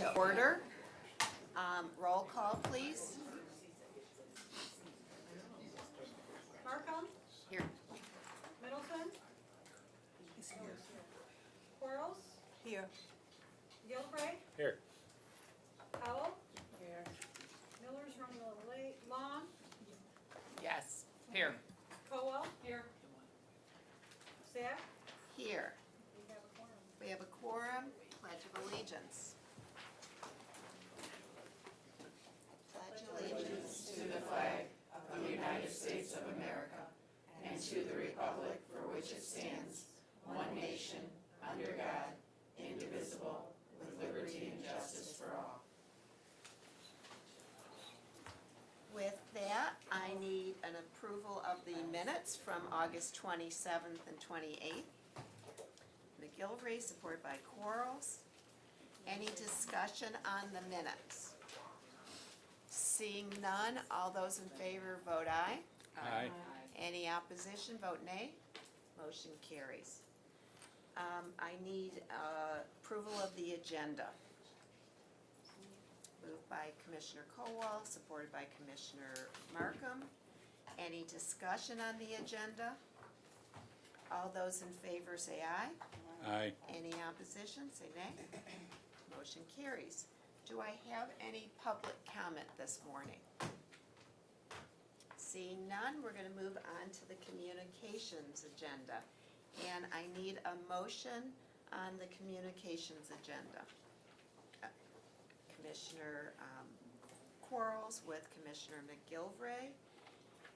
to order. Roll call, please. Markham, Here. Middleton. Quarles, Here. Gilvray, Here. Powell, Here. Miller's running a little late, Long, Yes. Here. Cowell. Here. Zach, Here. we have a quorum. We have a quorum. Pledge of Allegiance. Pledge allegiance to the flag of the United States of America and to the republic for which it stands, one nation, under God, indivisible, with liberty and justice for all. With that, I need an approval of the minutes from August 27th and 28th. McGilvray, supported by Quarles. Any discussion on the minutes? Seeing none, all those in favor vote aye. Aye. Any opposition, vote nay. Motion carries. I need approval of the agenda. Moved by Commissioner Kowal, supported by Commissioner Markham. Any discussion on the agenda? All those in favor say aye. Aye. Any opposition, say nay. Motion carries. Do I have any public comment this morning? Seeing none, we're gonna move on to the communications agenda. And I need a motion on the communications agenda. Commissioner Quarles with Commissioner McGilvray.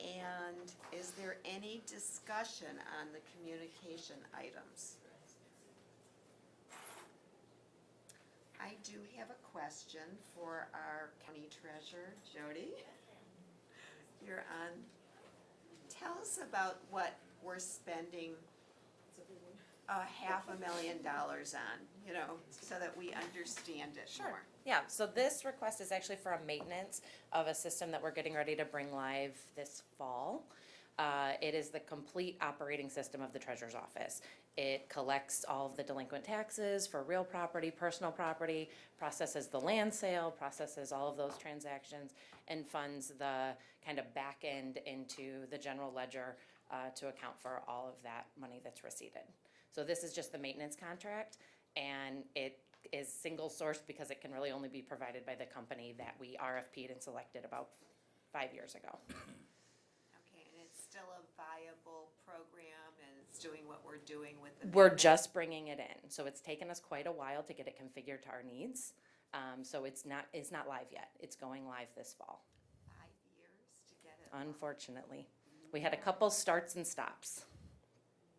And is there any discussion on the communication items? I do have a question for our county treasurer, Jody. You're on. Tell us about what we're spending $500,000 on, so that we understand it more. Yeah, so this request is actually for a maintenance of a system that we're getting ready to bring live this fall. It is the complete operating system of the treasurer's office. It collects all of the delinquent taxes for real property, personal property, processes the land sale, processes all of those transactions, and funds the kind of back end into the general ledger to account for all of that money that's receipted. So this is just the maintenance contract, and it is single sourced because it can really only be provided by the company that we RFP'd and selected about 5 years ago. Okay, and it's still a viable program and it's doing what we're doing with the. We're maintenance? just bringing it in, so it's taken us quite a while to get it configured to our needs. So it's not live yet. It's going live this fall, 5 years to get it. live. unfortunately. We had a couple starts and stops.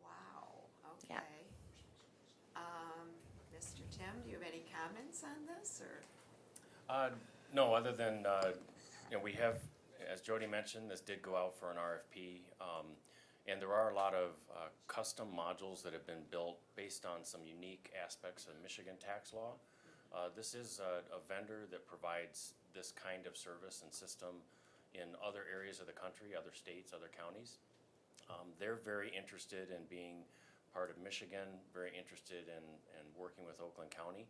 Wow, Yeah. okay. Mr. Tim, do you have any comments on this, or? No, other than, we have, as Jody mentioned, this did go out for an RFP. And there are a lot of custom modules that have been built based on some unique aspects of Michigan tax law. This is a vendor that provides this kind of service and system in other areas of the country, other states, other counties. They're very interested in being part of Michigan, very interested in working with Oakland County.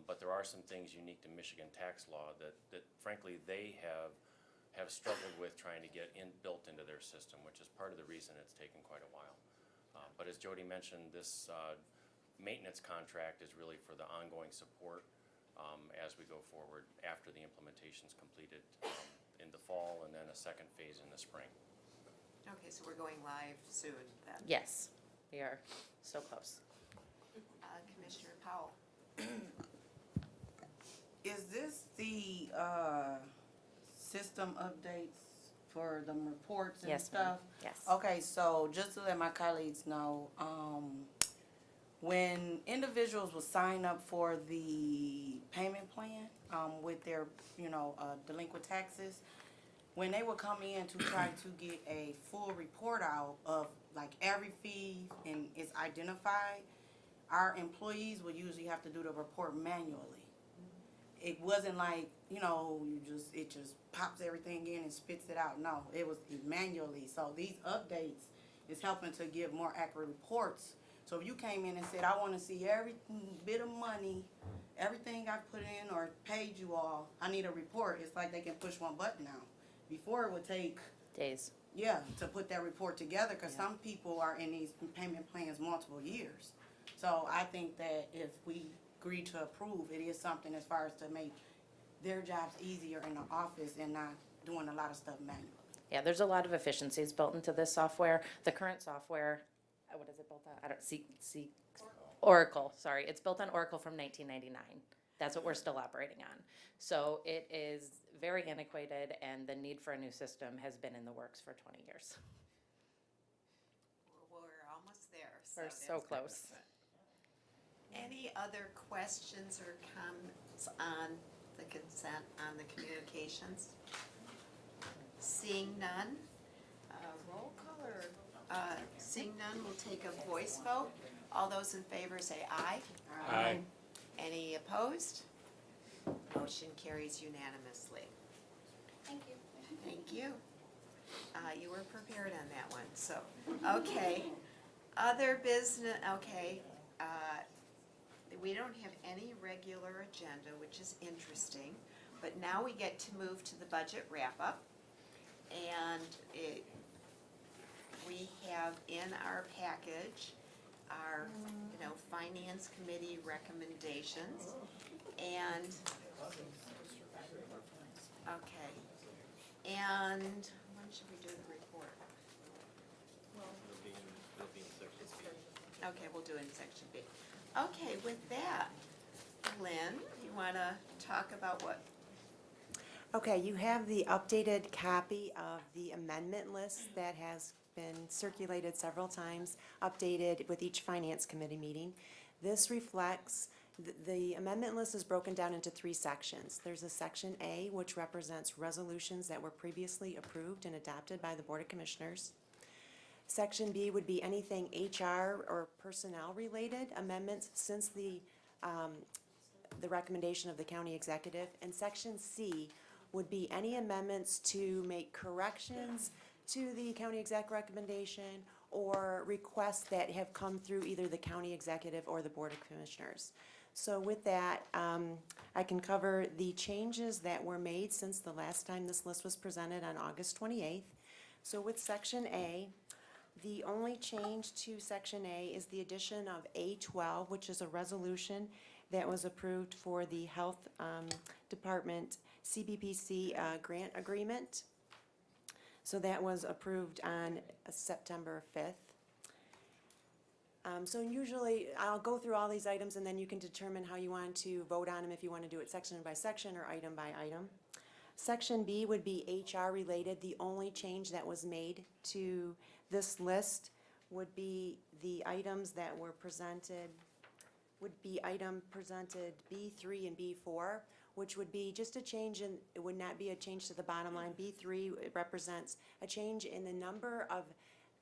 But there are some things unique to Michigan tax law that frankly, they have struggled with trying to get built into their system, which is part of the reason it's taken quite a while. But as Jody mentioned, this maintenance contract is really for the ongoing support as we go forward after the implementation's completed in the fall, and then a second phase in the spring. Okay, so we're going live soon then. Yes, we are so close. Commissioner Powell. Is this the system updates for the reports and Yes, ma'am. stuff? Yes. Okay, so just to let my colleagues know, when individuals will sign up for the payment plan with their, delinquent taxes, when they will come in to try to get a full report out of like every fee and it's identified, our employees will usually have to do the report manually. It wasn't like, it just pops everything in and spits it out. No, it was manually. So these updates is helping to give more accurate reports. So if you came in and said, I want to see every bit of money everything I've put in or paid you all, I need a report. It's like they can push one button now. Before it would take, Days. yeah, to put that report together, cause Yeah. some people are in these payment plans multiple years. So I think that if we agree to approve, it is something as far as to make their jobs easier in the office and not doing a lot of stuff manually. Yeah, there's a lot of efficiencies built into this software. The current software, what is it built on? I don't, Oracle, sorry. It's built on Oracle from 1999. That's what we're still operating on. So it is very antiquated, and the need for a new system has been in the works for 20 years. We're almost there, We're that's so good. close. Any other questions or comments on the consent, on the communications? Seeing none, roll call or, seeing none, we'll take a voice vote. All those in favor say aye. Aye. Any opposed? Motion carries unanimously. Thank you. Thank you. You were prepared on that one, so, okay. Other business, okay, we don't have any regular agenda, which is interesting, but now we get to move to the budget wrap-up. And we have in our package our, finance committee recommendations. And, okay, and when should we do the report? Okay, we'll do it in section B. Okay, with that, Lynn, you wanna talk about what? Okay, you have the updated copy of the amendment list that has been circulated several times, updated with each finance committee meeting. This reflects, the amendment list is broken down into 3 sections. There's a section A, which represents resolutions that were previously approved and adopted by the Board of Commissioners. Section B would be anything HR or personnel related amendments since the recommendation of the county executive. And section C would be any amendments to make corrections to the county exec recommendation or requests that have come through either the county executive or the Board of Commissioners. So with that, I can cover the changes that were made since the last time this list was presented on August 28th. So with section A, the only change to section A is the addition of A12, which is a resolution that was approved for the Health Department CBPC grant agreement. So that was approved on September 5th. So usually, I'll go through all these items and then you can determine how you want to vote on them, if you want to do it section by section or item by item. Section B would be HR related. The only change that was made to this list would be the items that were presented, would be item presented B3 and B4, which would be just a change in, it would not be a change to the bottom line. B3 it represents a change in the number of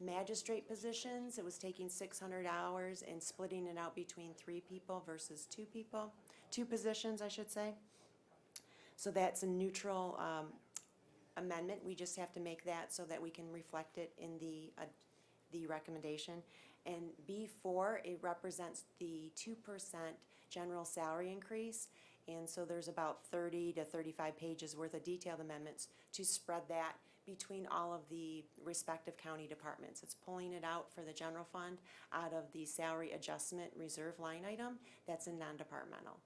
magistrate positions. It was taking 600 hours and splitting it out between 3 people versus 2 people, 2 positions, I should say. So that's a neutral amendment. We just have to make that so that we can reflect it in the recommendation. And B4, it represents the 2% general salary increase. And so there's about 30 to 35 pages worth of detailed amendments to spread that between all of the respective county departments. It's pulling it out for the general fund out of the salary adjustment reserve line item that's in non-departmental.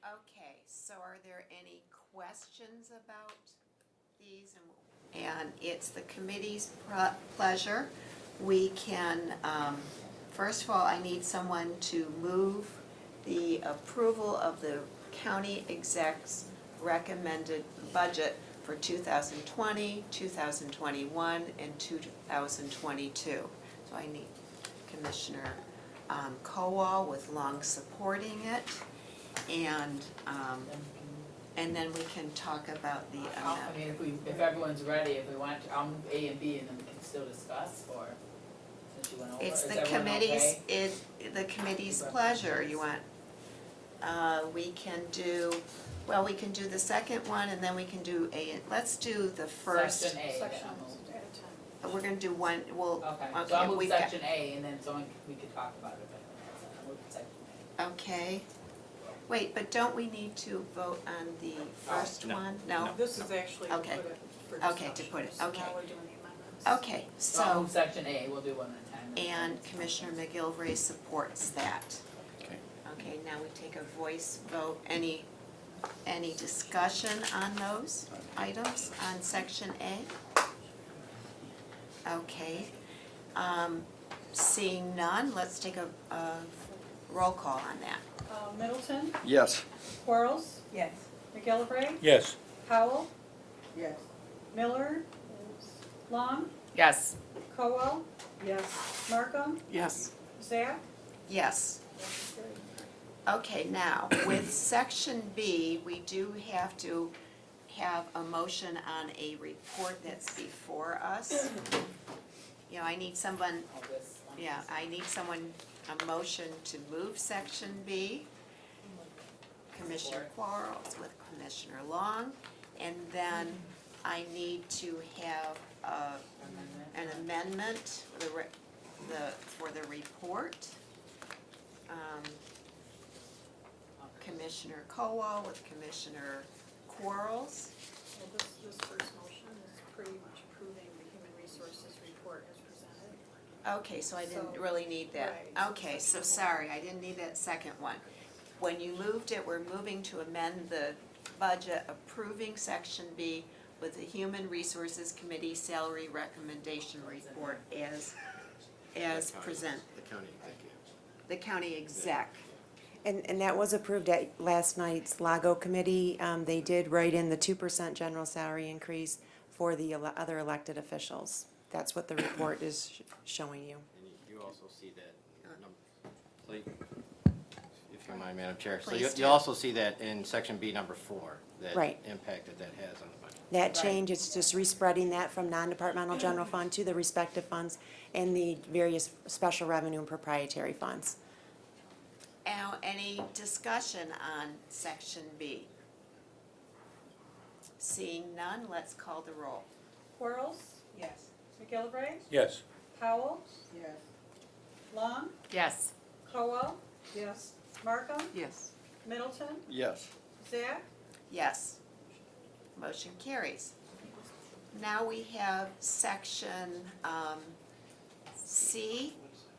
Okay, so are there any questions about these? And it's the committee's pleasure. We can, first of all, I need someone to move the approval of the county exec's recommended budget for 2020, 2021, and 2022. So I need Commissioner Kowal with Long supporting it. And then we can talk about the I mean, if everyone's ready, if we want to, I'll move A and B and then we can still discuss, or since you went over, It's is the everyone committee's, okay? the committee's pleasure, you want, we can do, well, we can do the second one and then we can do let's do the first. Section A, then Sections I'll move. at a time. We're gonna do one, Okay, so I'll move we've got- section A and then someone, we could talk about it, but I'll move section A. Okay. Wait, but don't we need to vote on the first no, one? No? This is actually to Okay. put it for Okay, to discussion, put it, so okay. now we're doing the amendments. Okay, So I'll so, move section A, we'll do one at a time. and Commissioner McGilvray supports that. Okay. Okay, now we take a voice vote. Any discussion on those items on section A? Okay, seeing none, let's take a roll call on that. Middleton, Yes. Quarles, Yes. McGillivray, Yes. Powell, Yes. Miller, Long, Yes. Cowell. Yes. Markham, Yes. Zach. Yes. Motion carried. Okay, now, with section B, we do have to have a motion on a report that's before us. You know, I need someone, All this one. yeah, I need someone, a motion to move section B. Commissioner Quarles with Commissioner Long, and then I need to have, an amendment for the report. Commissioner Cowell with Commissioner Quarles. Well, this first motion is pretty much approving the human resources report as presented. Okay, so I didn't So- really need that. right, so Okay, so section sorry, I didn't need that second one. When you moved it, we're moving to amend the budget approving section B with the Human Resources Committee salary recommendation report as present, The county executive. the county exec. And that was approved at last night's LAGO committee. They did write in the 2% general salary increase for the other elected officials. That's what the report is showing you. And you also see that, so if you don't mind, Madam Chair. So Please do. you also see that in section B number 4, that Right. impact that has on the budget. That change, it's just respreading that from non-departmental general fund to the respective funds and the various special revenue and proprietary funds. Now, any discussion on section B? Seeing none, let's call the roll. Quarles, Yes. McGillivray, Yes. Powell, Yes. Long, Yes. Cowell. Yes. Markham, Yes. Middleton, Yes. Zach. Yes. Motion carries. Now we have section C,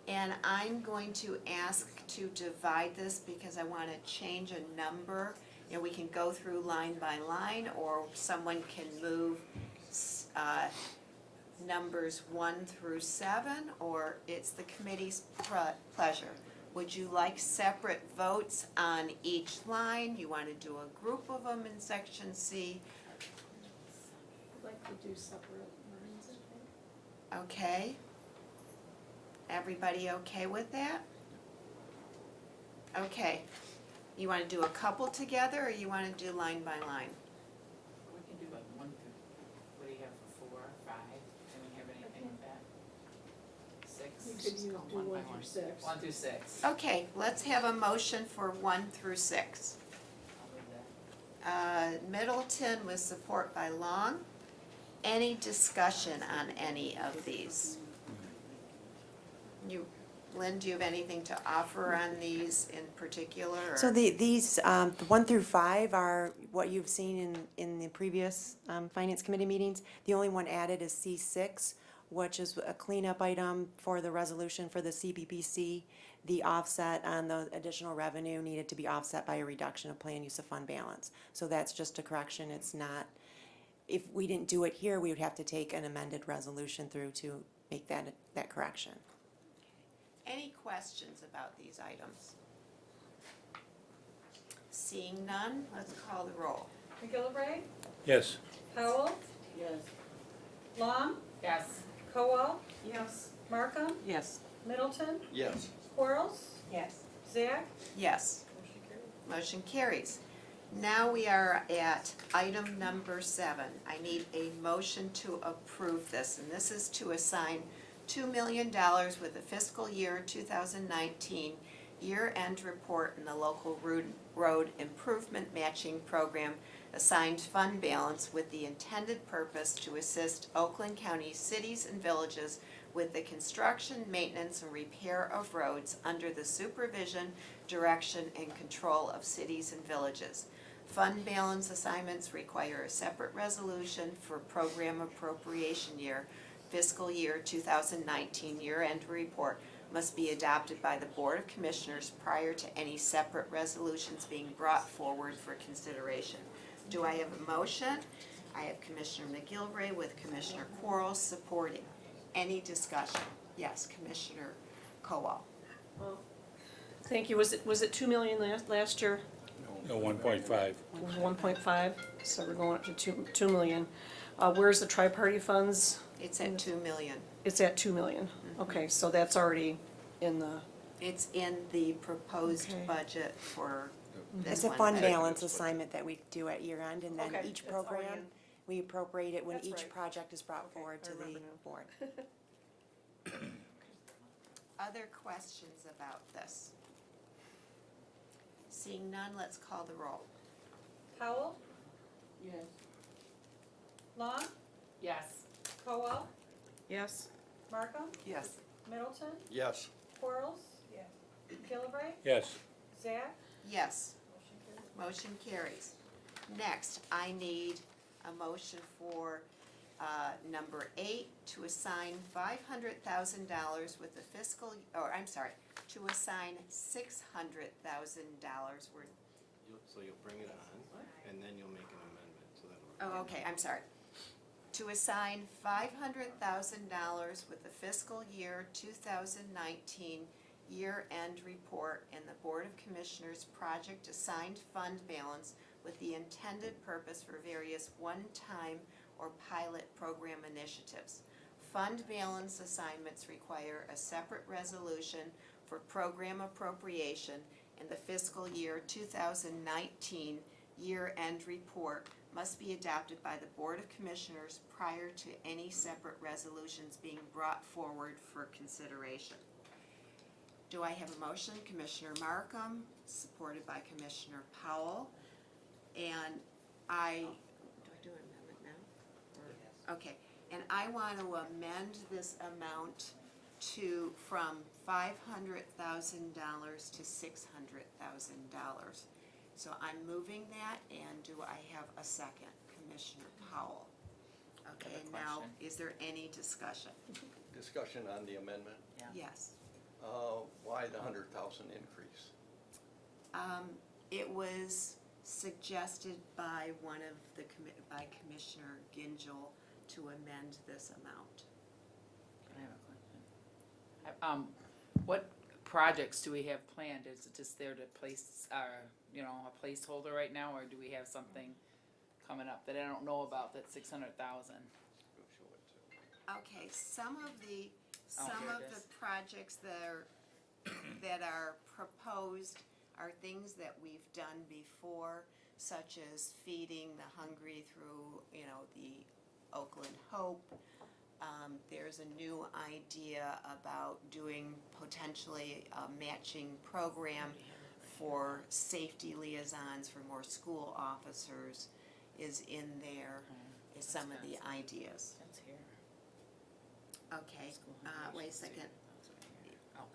and I'm going to ask to divide this because I want to change a number. You know, we can go through line by line, or someone can move numbers 1 through 7, or it's the committee's pleasure. Would you like separate votes on each line? You want to do a group of them in section C? I'd like to do separate lines, I think. Okay. Everybody okay with that? Okay. You want to do a couple together, or you want to do line by line? We can do like 1 through, what do you have for 4, 5? Anyone have anything with that? 6? You could do 1 through 6. 1 through 6. Okay, let's have a motion for 1 through 6. I'll move that. Middleton with support by Long. Any discussion on any of these? Lynn, do you have anything to offer on these in particular? or- So these, the 1 through 5 are what you've seen in the previous Finance Committee meetings. The only one added is C6, which is a cleanup item for the resolution for the CPPC. The offset on the additional revenue needed to be offset by a reduction of plan use of fund balance. So that's just a correction. It's not, if we didn't do it here, we would have to take an amended resolution through to make that correction. Any questions about these items? Seeing none, let's call the roll. McGillivray, Yes. Powell, Yes. Long, Yes. Cowell. Yes. Markham, Yes. Middleton, Yes. Quarles, Yes. Zach. Yes, Motion carried. motion carries. Now we are at item number 7. I need a motion to approve this, and this is to assign $2 million with the fiscal year 2019 year-end report in the local road improvement matching program assigned fund balance with the intended purpose to assist Oakland County cities and villages with the construction, maintenance, and repair of roads under the supervision, direction, and control of cities and villages. Fund balance assignments require a separate resolution for program appropriation year, fiscal year 2019 year-end report must be adopted by the Board of Commissioners prior to any separate resolutions being brought forward for consideration. Do I have a motion? I have Commissioner McGilvray with Commissioner Quarles supporting. Any discussion? Yes, Commissioner Kowal. Thank you. Was it 2 million last year? No, 1.5. 1.5, so we're going up to 2 million. Where's the tri-party funds? It's at 2 million. It's at 2 million. Okay, so that's already in the, It's in the proposed Okay. budget for this It's a one. fund balance assignment that we do at year end, and then Okay, each that's already program, in. we appropriate it when That's each right. project is brought Okay, forward I to the remember now. board. Other questions about this? Seeing none, let's call the roll. Powell? Yes. Long? Yes. Cowell? Yes. Markham? Yes. Middleton? Yes. Quarles? Yes. Gillibrand? Yes. Zach? Yes. Motion carries. Next, I need a motion for number 8, to assign $500,000 with the fiscal, to assign $600,000 worth. So you'll bring it on, and then you'll make an amendment, so that'll. Oh, okay, I'm sorry. To assign $500,000 with the fiscal year 2019 year-end report and the Board of Commissioners project assigned fund balance with the intended purpose for various one-time or pilot program initiatives. Fund balance assignments require a separate resolution for program appropriation, and the fiscal year 2019 year-end report must be adopted by the Board of Commissioners prior to any separate resolutions being brought forward for consideration. Do I have a motion? Commissioner Markham, supported by Commissioner Powell. And do I do an amendment now? Or- Okay, and I want to amend this amount from $500,000 to $600,000. So I'm moving that, and do I have a second? Commissioner Powell. Okay, I have a now, question. is there any discussion? Discussion on the amendment. Yes. Why the 100,000 increase? It was suggested by by Commissioner Gingell to amend this amount. I have a question. What projects do we have planned? Is it just there to place our, a placeholder right now, or do we have something coming up that I don't know about that's 600,000? Go show it to. Okay, some of the here it is. projects that are proposed are things that we've done before, such as feeding the hungry through, the Oakland Hope. There's a new idea about doing potentially a matching program for safety liaisons for more school officers is in there, is some of the ideas. That's here. Okay, wait a second, Okay.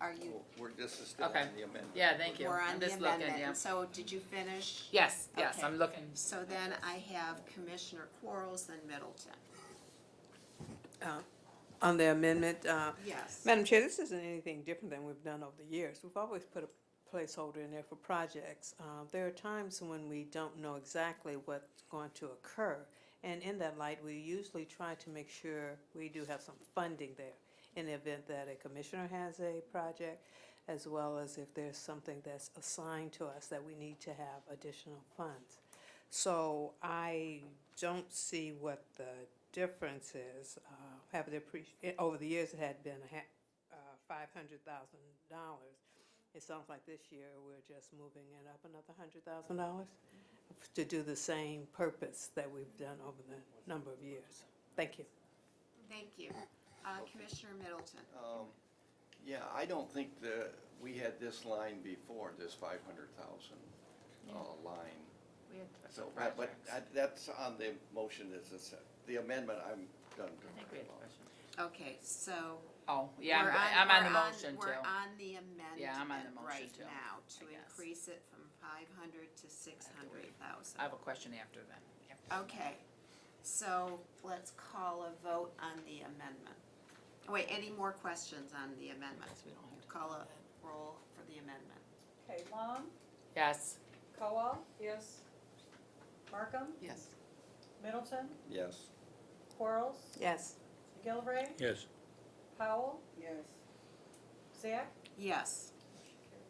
are you, Well, this is still Okay. on the amendment. Yeah, thank you. we're on I'm the just looking, amendment, yeah. and so did you finish? Yes, Okay. I'm looking. So then I have Commissioner Quarles, then Middleton. On the amendment, Yes. Madam Chair, this isn't anything different than we've done over the years. We've always put a placeholder in there for projects. There are times when we don't know exactly what's going to occur, and in that light, we usually try to make sure we do have some funding there in the event that a commissioner has a project, as well as if there's something that's assigned to us that we need to have additional funds. So I don't see what the difference is. Over the years, it had been $500,000. It sounds like this year we're just moving it up another $100,000 to do the same purpose that we've done over the number of years. Thank you. Thank you. Commissioner Middleton. Yeah, I don't think we had this line before, this 500,000 line. We had So, special but projects. that's on the motion, the amendment, I'm done. I think we had special. Okay, so. Oh, yeah, we're I'm on the we're motion too. We're on the amendment Yeah, I'm on the motion right too, now to I guess. increase it from 500 to 600,000. I have a question after then. Okay, so let's call a vote on the amendment. Oh, wait, any more questions on the amendment? We don't have to- Call a roll for the amendment. Okay, Long, Yes. Cowell? Yes. Markham, Yes. Middleton, Yes. Quarles, Yes. McGillivray, Yes. Powell, Yes. Zach? Yes.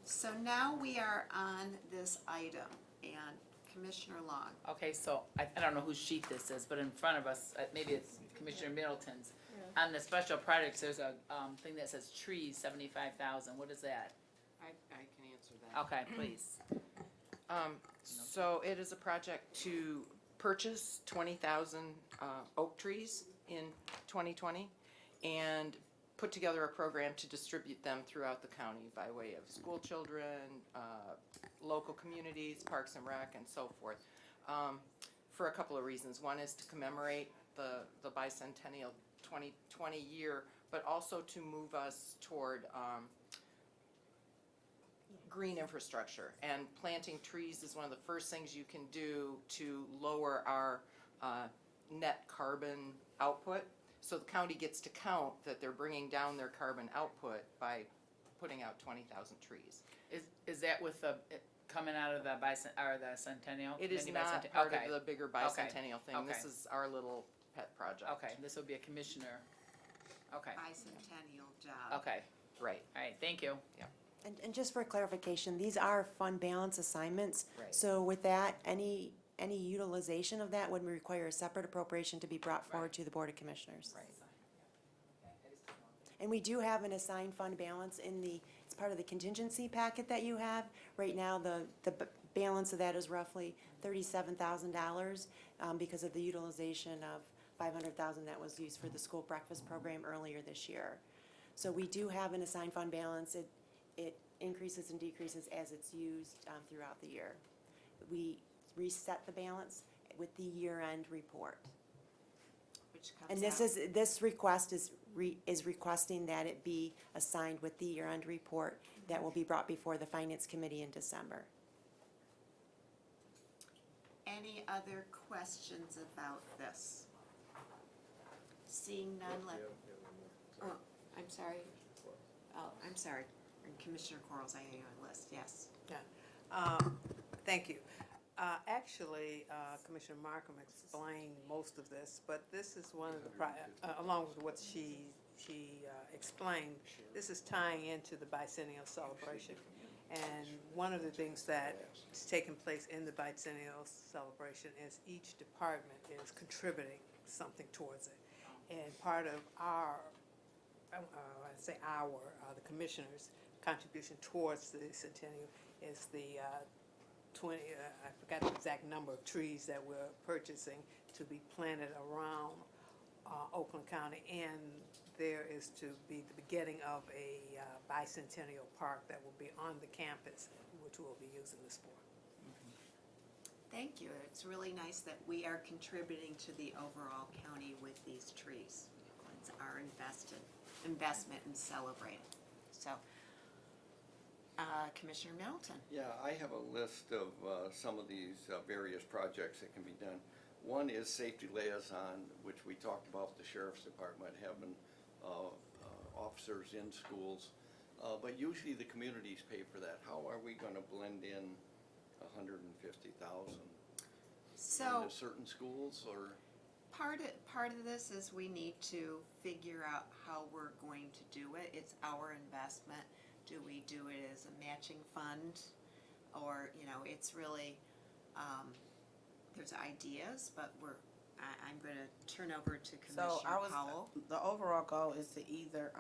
So now we are on this item, and Commissioner Long. Okay, so I don't know whose sheet this is, but in front of us, maybe it's Commissioner Middleton's. On the special projects, there's a, thing that says trees, 75,000. What is that? I can answer that. Okay, please. So it is a project to purchase 20,000 oak trees in 2020 and put together a program to distribute them throughout the county by way of school children, local communities, Parks and Rec, and so forth, for a couple of reasons. One is to commemorate the bicentennial 2020 year, but also to move us toward green infrastructure. And planting trees is one of the first things you can do to lower our net carbon output. So the county gets to count that they're bringing down their carbon output by putting out 20,000 trees. Is that with the, coming out of the or the centennial? It is Community not bicentennial? part Okay. of the bigger bicentennial thing. Okay. This is our little pet project. Okay, this will be a commissioner. Okay, Bicentennial job. okay, Right. all right, thank you. And just for clarification, these are fund balance assignments. Right. So with that, any utilization of that would require a separate appropriation to be brought forward to the Board of Commissioners. Right. And we do have an assigned fund balance it's part of the contingency packet that you have. Right now, the balance of that is roughly $37,000, because of the utilization of $500,000 that was used for the school breakfast program earlier this year. So we do have an assigned fund balance. It increases and decreases as it's used throughout the year. We reset the balance with the year-end report. Which comes And out. this request is requesting that it be assigned with the year-end report that will be brought before the Finance Committee in December. Any other questions about this? Seeing none, oh, I'm sorry. Oh, I'm sorry. Commissioner Quarles, I have you on the list, yes. Thank you. Actually, Commissioner Markham explained most of this, but this is one of the, along with what she explained, this is tying into the bicentennial celebration. And one of the things that is taking place in the bicentennial celebration is each department is contributing something towards it. And part of our, the commissioners' contribution towards the centennial is the 20, I forgot the exact number of trees that we're purchasing to be planted around Oakland County. And there is to be the beginning of a bicentennial park that will be on the campus, which we'll be using this for. Thank you. It's really nice that we are contributing to the overall county with these trees. It's our investment in celebrating. So, Commissioner Middleton. Yeah, I have a list of some of these various projects that can be done. One is safety liaison, which we talked about with the sheriff's department, having officers in schools. But usually the communities pay for that. How are we gonna blend in $150,000 So, into certain schools, or? part of this is we need to figure out how we're going to do it. It's our investment. Do we do it as a matching fund? Or, it's really, there's ideas, but I'm gonna turn over to Commissioner Powell. The overall goal is to either,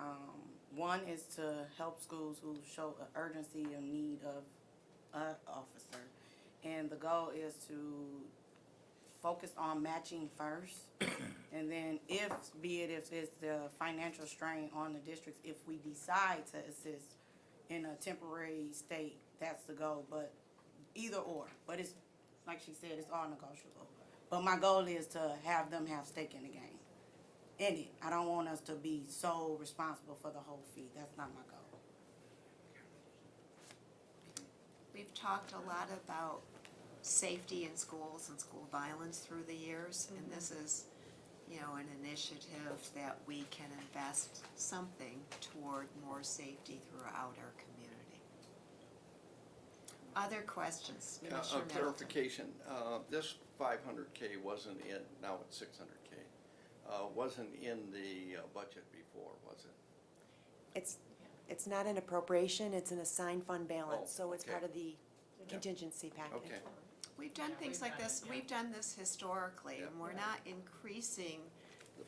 one is to help schools who show an urgency and need of an officer. And the goal is to focus on matching first. And then if it's the financial strain on the districts, if we decide to assist in a temporary state, that's the goal. But either or, but it's, like she said, it's all negotiable. But my goal is to have them have stake in the game. in it. I don't want us to be so responsible for the whole fee. That's not my goal. We've talked a lot about safety in schools and school violence through the years, and this is, you know, an initiative that we can invest something toward more safety throughout our community. Other questions, Commissioner Middleton? Clarification, this 500K wasn't in, now it's 600K, wasn't in the budget before, was it? It's not an appropriation, it's an assigned fund balance, Oh, so it's okay. part of the contingency package. Okay, We've done things like this, we've done this historically, and we're not increasing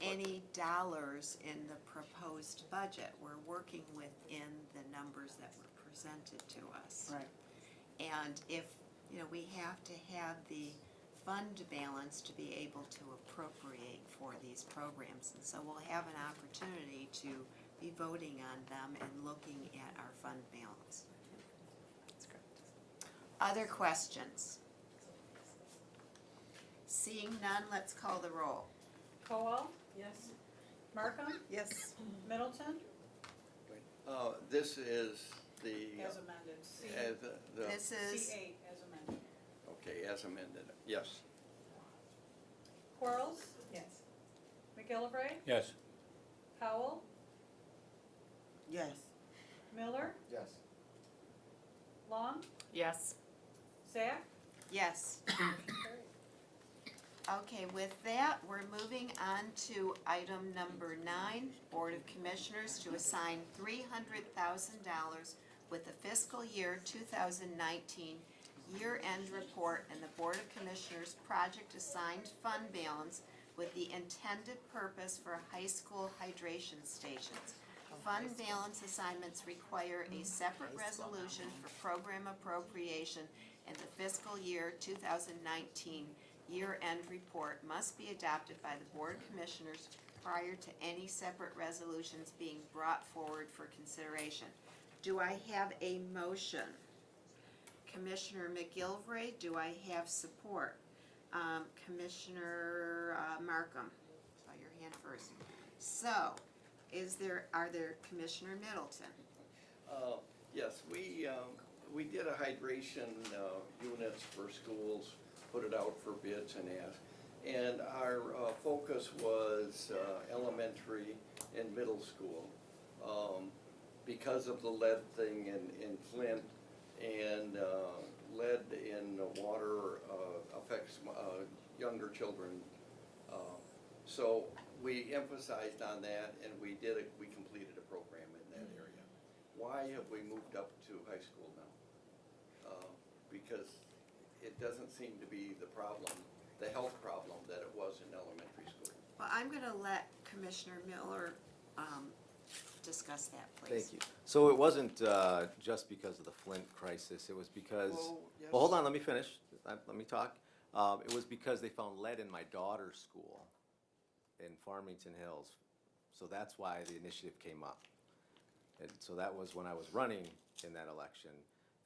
any dollars in the proposed budget. We're working within the numbers that were presented to us. Right. And if, you know, we have to have the fund balance to be able to appropriate for these programs. And so we'll have an opportunity to be voting on them and looking at our fund balance. That's correct. Other questions? Seeing none, let's call the roll. Cowell? Yes. Markham? Yes. Middleton? this is the. As amended. C, This is, C8 as amended. Okay, as amended, yes. Quarles? Yes. McGillivray? Yes. Cowell? Yes. Miller? Yes. Long? Yes. Zach? yes. Okay, with that, we're moving on to item number 9, Board of Commissioners to assign $300,000 with the fiscal year 2019 year-end report and the Board of Commissioners project assigned fund balance with the intended purpose for high school hydration stations. Fund balance assignments require a separate resolution for program appropriation, and the fiscal year 2019 year-end report must be adopted by the Board of Commissioners prior to any separate resolutions being brought forward for consideration. Do I have a motion? Commissioner McGillivray, do I have support? Commissioner Markham, saw your hand first. So, are there Commissioner Middleton? Yes, we did a hydration units for schools, put it out for bids and ask. And our focus was elementary and middle school. Because of the lead thing in Flint and lead in water affects younger children. So we emphasized on that, and we completed a program in that area. Why have we moved up to high school now? Because it doesn't seem to be the problem, the health problem that it was in elementary school. Well, I'm gonna let Commissioner Miller discuss that, please. Thank you. So it wasn't just because of the Flint crisis, it was because, Oh, yes. well, hold on, let me finish, let me talk. It was because they found lead in my daughter's school in Farmington Hills. So that's why the initiative came up. And so that was when I was running in that election,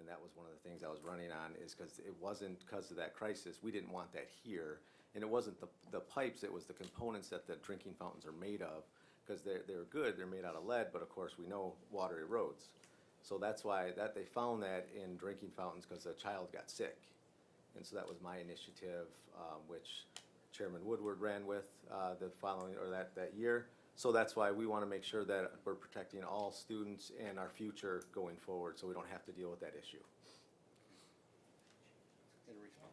and that was one of the things I was running on, is because it wasn't because of that crisis. We didn't want that here. And it wasn't the pipes, it was the components that the drinking fountains are made of, because they're good, they're made out of lead, but of course we know water erodes. So that's why they found that in drinking fountains, because a child got sick. And so that was my initiative, which Chairman Woodward ran with the following, or that year. So that's why we want to make sure that we're protecting all students and our future going forward, so we don't have to deal with that issue. In response.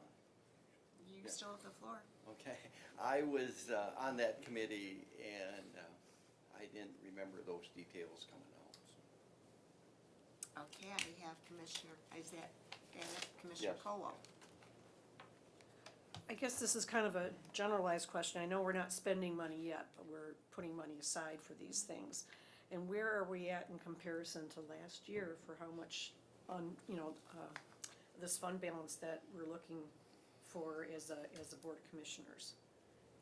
You still have the floor. Okay, I was on that committee and I didn't remember those details coming out. Okay, I have Commissioner Yes. Colwell. I guess this is kind of a generalized question. I know we're not spending money yet, but we're putting money aside for these things. And where are we at in comparison to last year for how much this fund balance that we're looking for as a Board of Commissioners?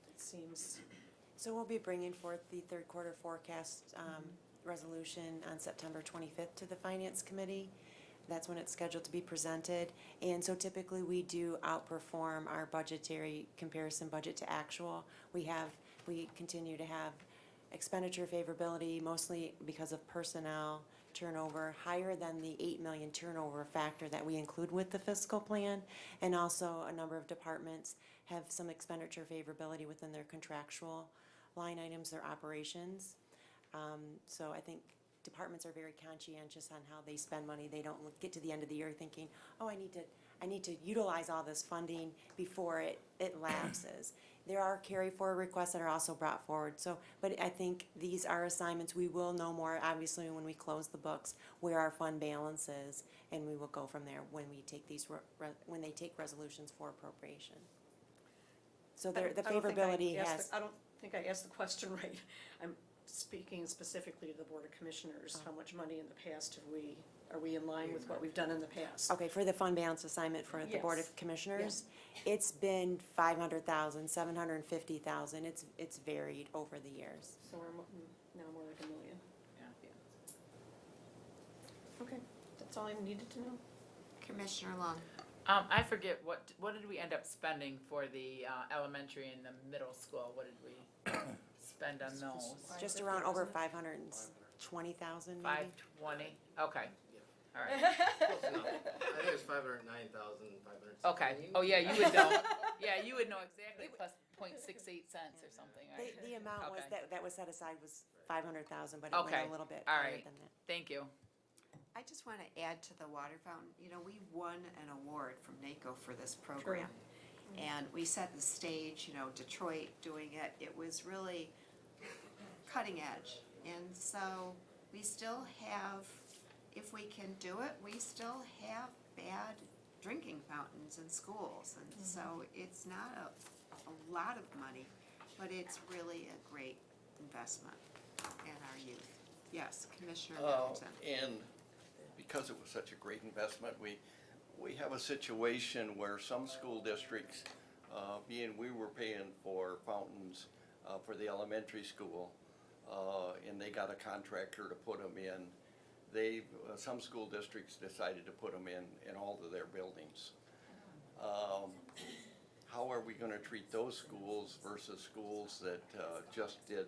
It seems, So we'll be bringing forth the third quarter forecast resolution on September 25th to the Finance Committee. That's when it's scheduled to be presented. And so typically we do outperform our budgetary comparison budget to actual. We continue to have expenditure favorability, mostly because of personnel turnover, higher than the 8 million turnover factor that we include with the fiscal plan. And also, a number of departments have some expenditure favorability within their contractual line items, their operations. So I think departments are very conscientious on how they spend money. They don't get to the end of the year thinking, oh, I need to utilize all this funding before it lapses. There are carry forward requests that are also brought forward. So, but I think these are assignments. We will know more, obviously, when we close the books, where our fund balance is, and we will go from there when we take these, when they take resolutions for appropriation. So the I don't think I favorability asked has. I don't think I asked the question right. I'm speaking specifically to the Board of Commissioners. How much money in the past are we in line with what we've done in the past? Okay, for the fund balance assignment for the Board Yes. of Commissioners, it's been 500,000, 750,000, it's varied over the years. So we're now more like $1 million. Yeah. Okay, that's all I needed to know. Commissioner Long. I forget, what did we end up spending for the elementary and the middle school? What did we spend on those? Just around over 520,000 maybe? 520, okay, all right, I think it's 509,500. okay. Oh, yeah, you would know, yeah, you would know exactly, plus 0.68 cents or something, right? The amount was, Okay. that was set aside was 500,000, but it Okay, went a little bit all higher right. than that. Thank you. I just want to add to the water fountain, we won an award from NACO for this program. And we set the stage, Detroit doing it, it was really cutting edge. And so we still have, if we can do it, we still have bad drinking fountains in schools. And so it's not a lot of money, but it's really a great investment in our youth. Yes, Commissioner Middleton. And because it was such a great investment, we have a situation where some school districts, being we were paying for fountains for the elementary school, and they got a contractor to put them in, some school districts decided to put them in all of their buildings. How are we gonna treat those schools versus schools that just did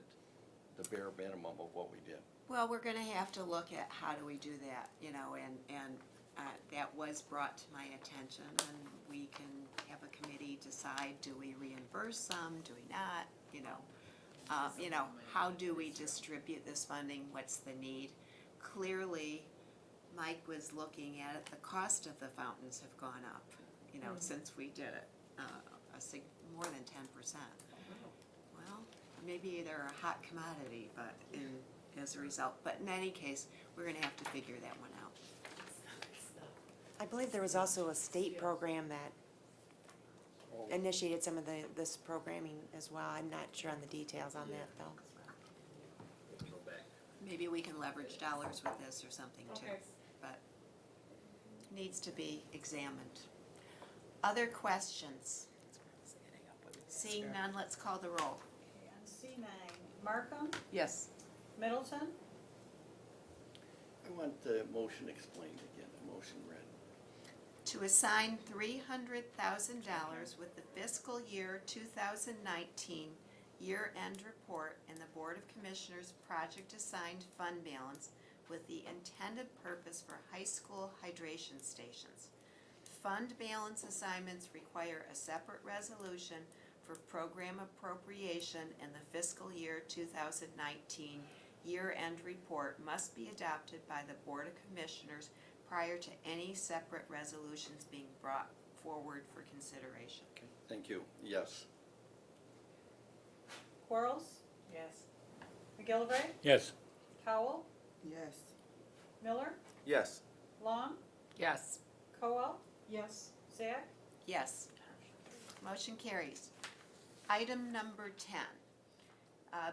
the bare minimum of what we did? Well, we're gonna have to look at how do we do that, and that was brought to my attention, and we can have a committee decide, do we reimburse some, do we not, how do we distribute this funding, what's the need? Clearly, Mike was looking at it, the cost of the fountains have gone up, since we did it, more than 10%. Well, maybe they're a hot commodity, but as a result, but in any case, we're gonna have to figure that one out. I believe there was also a state program that initiated some of this programming as well. I'm not sure on the details on that, though. Maybe we can leverage dollars with this or something too, Okay. but needs to be examined. Other questions? Seeing none, let's call the roll. Okay, on C9, Markham, Yes. Middleton, I want the motion explained again, the motion read. To assign $300,000 with the fiscal year 2019 year-end report and the Board of Commissioners project assigned fund balance with the intended purpose for high school hydration stations. Fund balance assignments require a separate resolution for program appropriation, and the fiscal year 2019 year-end report must be adopted by the Board of Commissioners prior to any separate resolutions being brought forward for consideration. Okay, thank you, yes. Quarles, Yes. McGillivray, Yes. Howell, Yes. Miller, Yes. Long, Yes. Coel, Yes. Zach, Yes. Motion carries. Item number 10.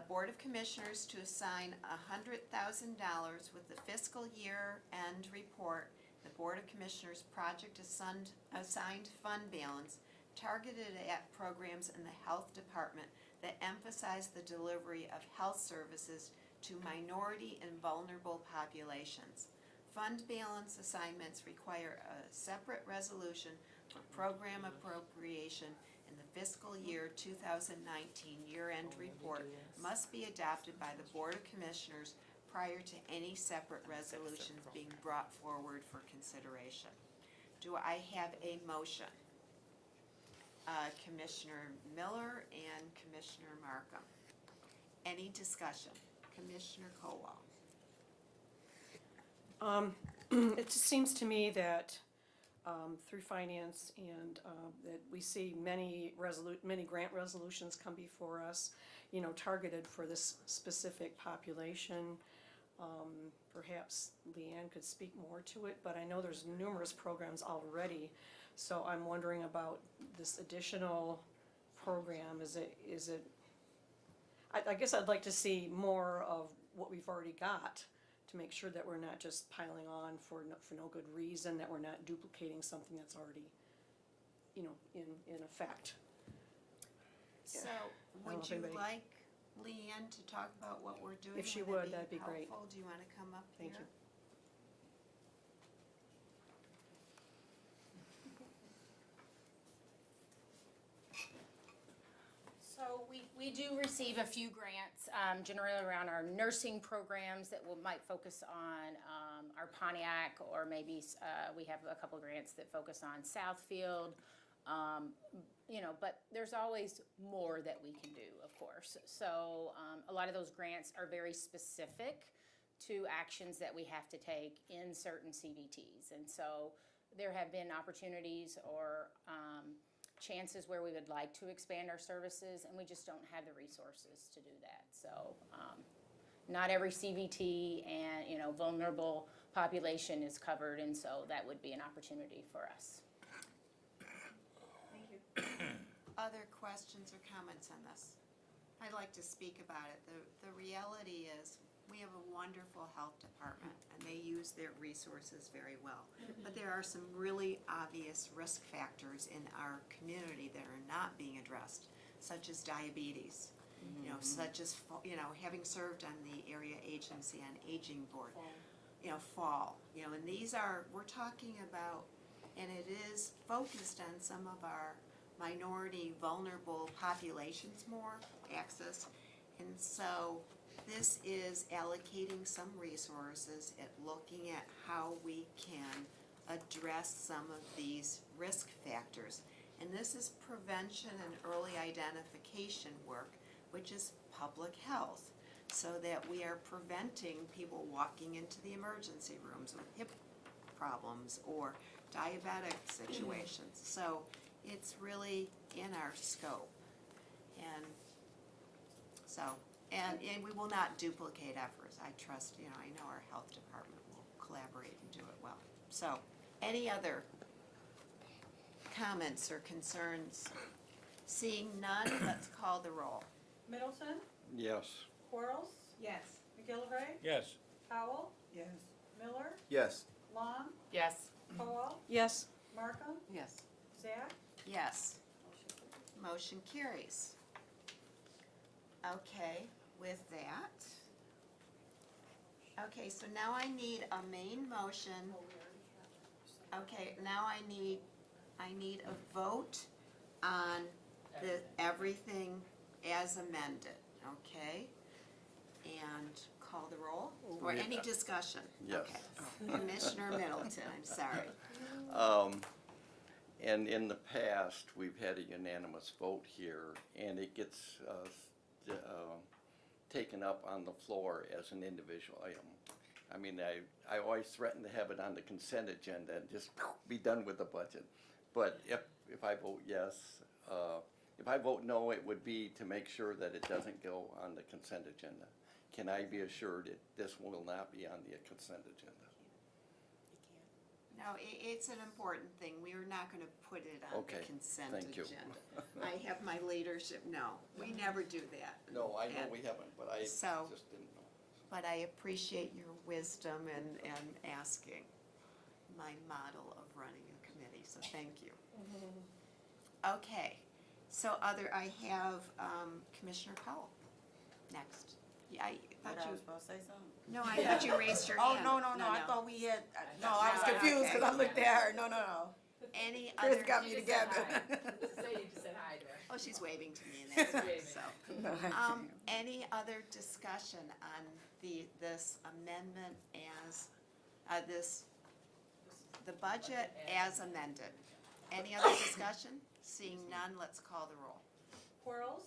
Board of Commissioners to assign $100,000 with the fiscal year-end report, the Board of Commissioners project assigned fund balance targeted at programs in the Health Department that emphasize the delivery of health services to minority and vulnerable populations. Fund balance assignments require a separate resolution for program appropriation, and and the fiscal year 2019 year-end report must be adopted by the Board of Commissioners prior to any separate resolutions being brought forward for consideration. Do I have a motion? Commissioner Miller and Commissioner Markham. Any discussion? Commissioner Colwell. It just seems to me that through finance and that we see many grant resolutions come before us, you know, targeted for this specific population. Perhaps Leanne could speak more to it, but I know there's numerous programs already. So I'm wondering about this additional program. Is it, I guess I'd like to see more of what we've already got to make sure that we're not just piling on for no good reason, that we're not duplicating something that's already, you know, in effect. So, I don't know would if you anybody- like Leanne to talk about what we're doing? If she Would would, that'd be great. helpful? Do you wanna come up here? Thank you. So we do receive a few grants, generally around our nursing programs that might focus on our Pontiac, or maybe we have a couple grants that focus on Southfield. You know, but there's always more that we can do, of course. So a lot of those grants are very specific to actions that we have to take in certain CVTs. And so there have been opportunities or chances where we would like to expand our services, and we just don't have the resources to do that. So not every CVT and, you know, vulnerable population is covered, and so that would be an opportunity for us. Thank you. Other questions or comments on this? I'd like to speak about it. The reality is, we have a wonderful health department, and they use their resources very well. But there are some really obvious risk factors in our community that are not being addressed, such as diabetes. You know, such as, you know, having served on the Area Agency on Aging Board. You know, fall. You know, and these are, we're talking about, and it is focused on some of our minority vulnerable populations more, access. And so this is allocating some resources at looking at how we can address some of these risk factors. And this is prevention and early identification work, which is public health, so that we are preventing people walking into the emergency rooms with hip problems or diabetic situations. So it's really in our scope. And so, and we will not duplicate efforts. I trust, you know, I know our health department will collaborate and do it well. So, any other comments or concerns? Seeing none, let's call the roll. Middleton, Yes. Quarles, Yes. McGillivray, Yes. Howell, Yes. Miller, Yes. Long, Yes. Colwell, Yes. Markham, Yes. Zach. Yes. Motion carries. Okay, with that. Okay, so now I need a main motion. Okay, now I need a vote on the, everything as amended, okay? And call the roll, or any discussion? Yes. Okay. Commissioner Middleton, I'm sorry. And in the past, we've had a unanimous vote here, and it gets taken up on the floor as an individual item. I mean, I always threaten to have it on the consent agenda and just be done with the budget. But if I vote yes, if I vote no, it would be to make sure that it doesn't go on the consent agenda. Can I be assured that this will not be on the consent agenda? No, it's an important thing. We are not gonna put it on the Okay, consent thank you. agenda. I have my leadership, no, we never do that. No, I know And we haven't, but I So- just didn't know. But I appreciate your wisdom and asking my model of running a committee, so thank you. Okay, so I have Commissioner Powell next. Yeah, I thought I you, was supposed to say something? no, I thought you raised your Oh, hand. no, I thought we had, no, I was No, confused okay. because I looked at her, no. Any Chris other, got me together. Say you just said hi to she's waving to me and that's it, so. Any other discussion on this amendment as, the budget as amended? Any other discussion? Seeing none, let's call the roll. Quarles,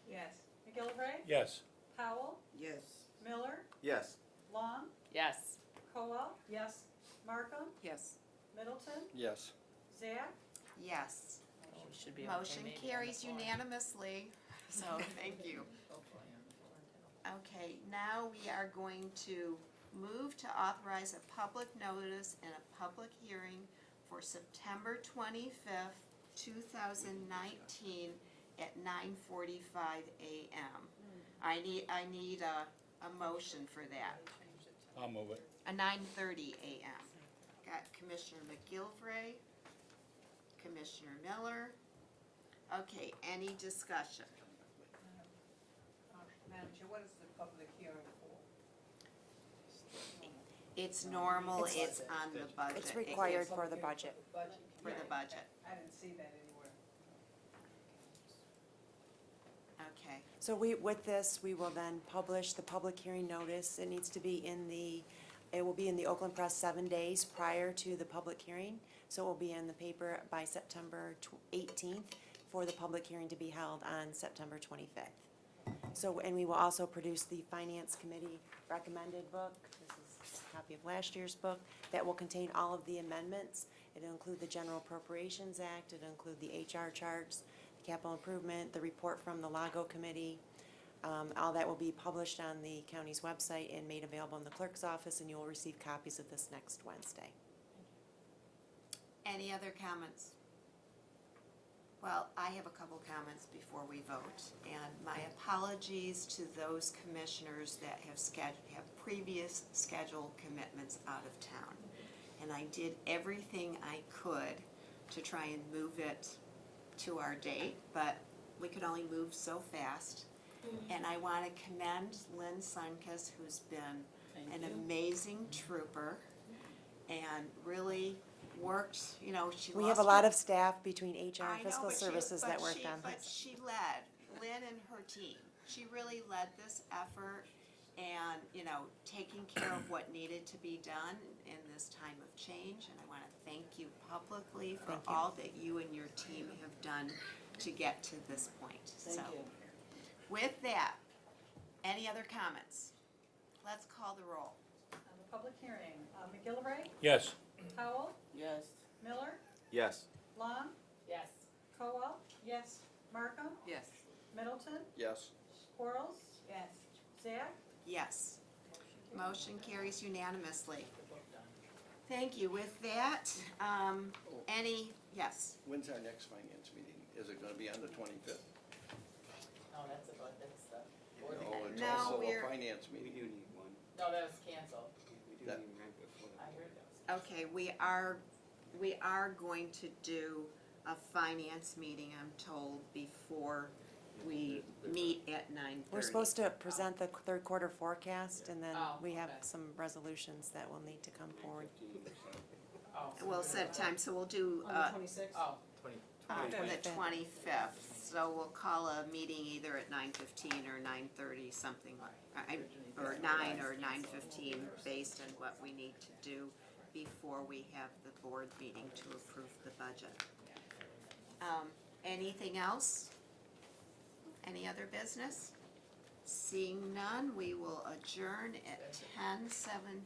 Yes. McGillivray, Yes. Powell, Yes. Miller, Yes. Long, Yes. Koa, Yes. Markham, Yes. Middleton, Yes. Zach, Yes. We should be okay Motion maybe on the carries floor. unanimously, so thank you. Okay, now we are going to move to authorize a public notice and a public hearing for September 25th, 2019 at 9:45 a.m. I need a motion for that, I'll move it. a 9:30 a.m. Got Commissioner McGillivray, Commissioner Miller. Okay, any discussion? Madam Chair, what is the public hearing for? It's normal, it's on the budget. It's It required is for the budget. For the budget, I didn't see that anywhere. okay. So with this, we will then publish the public hearing notice. It needs to be it will be in the Oakland Press 7 days prior to the public hearing. So it will be in the paper by September 18th for the public hearing to be held on September 25th. So, and we will also produce the Finance Committee recommended book. This is a copy of last year's book that will contain all of the amendments. It'll include the General Appropriations Act, it'll include the HR charts, the capital improvement, the report from the Lago Committee. All that will be published on the county's website and made available in the clerk's office, and you will receive copies of this next Wednesday. Any other comments? Well, I have a couple comments before we vote, and my apologies to those commissioners that have previous scheduled commitments out of town. And I did everything I could to try and move it to our date, but we could only move so fast. And I want to commend Lynn Sunkus, who's been an amazing trooper and really worked, she lost We have a lot of staff between HR I and know, fiscal but services that worked on But this. she led, Lynn and her team, she really led this effort and, taking care of what needed to be done in this time of change. And I want to thank you publicly for all that you and your team have done to get to this point, so. With that, any other comments? Let's call the roll. on the public hearing, McGillivray, Yes. Powell, Yes. Miller, Yes. Long, Yes. Koa, Yes. Markham, Yes. Middleton, Yes. Quarles, Yes. Zach, Yes. Motion carries unanimously. Thank you. With that, yes, When's our next finance meeting? Is it gonna be on the 25th? No, that's the No, it's No, also we're- a finance meeting. No, that was canceled. That- I heard that was. okay, we are going to do a finance meeting, I'm told, before we meet at 9:30. We're supposed to present the third quarter forecast, and then Oh, we have okay. some resolutions that will need to come forward. Oh. We'll set time, so we'll do, On the 26th? Oh. the 25th. So we'll call a meeting either at 9:15 or 9:30, something, or 9 or 9:15, based on what we need to do before we have the board meeting to approve the budget. Anything else? Any other business? Seeing none, we will adjourn at 10:17.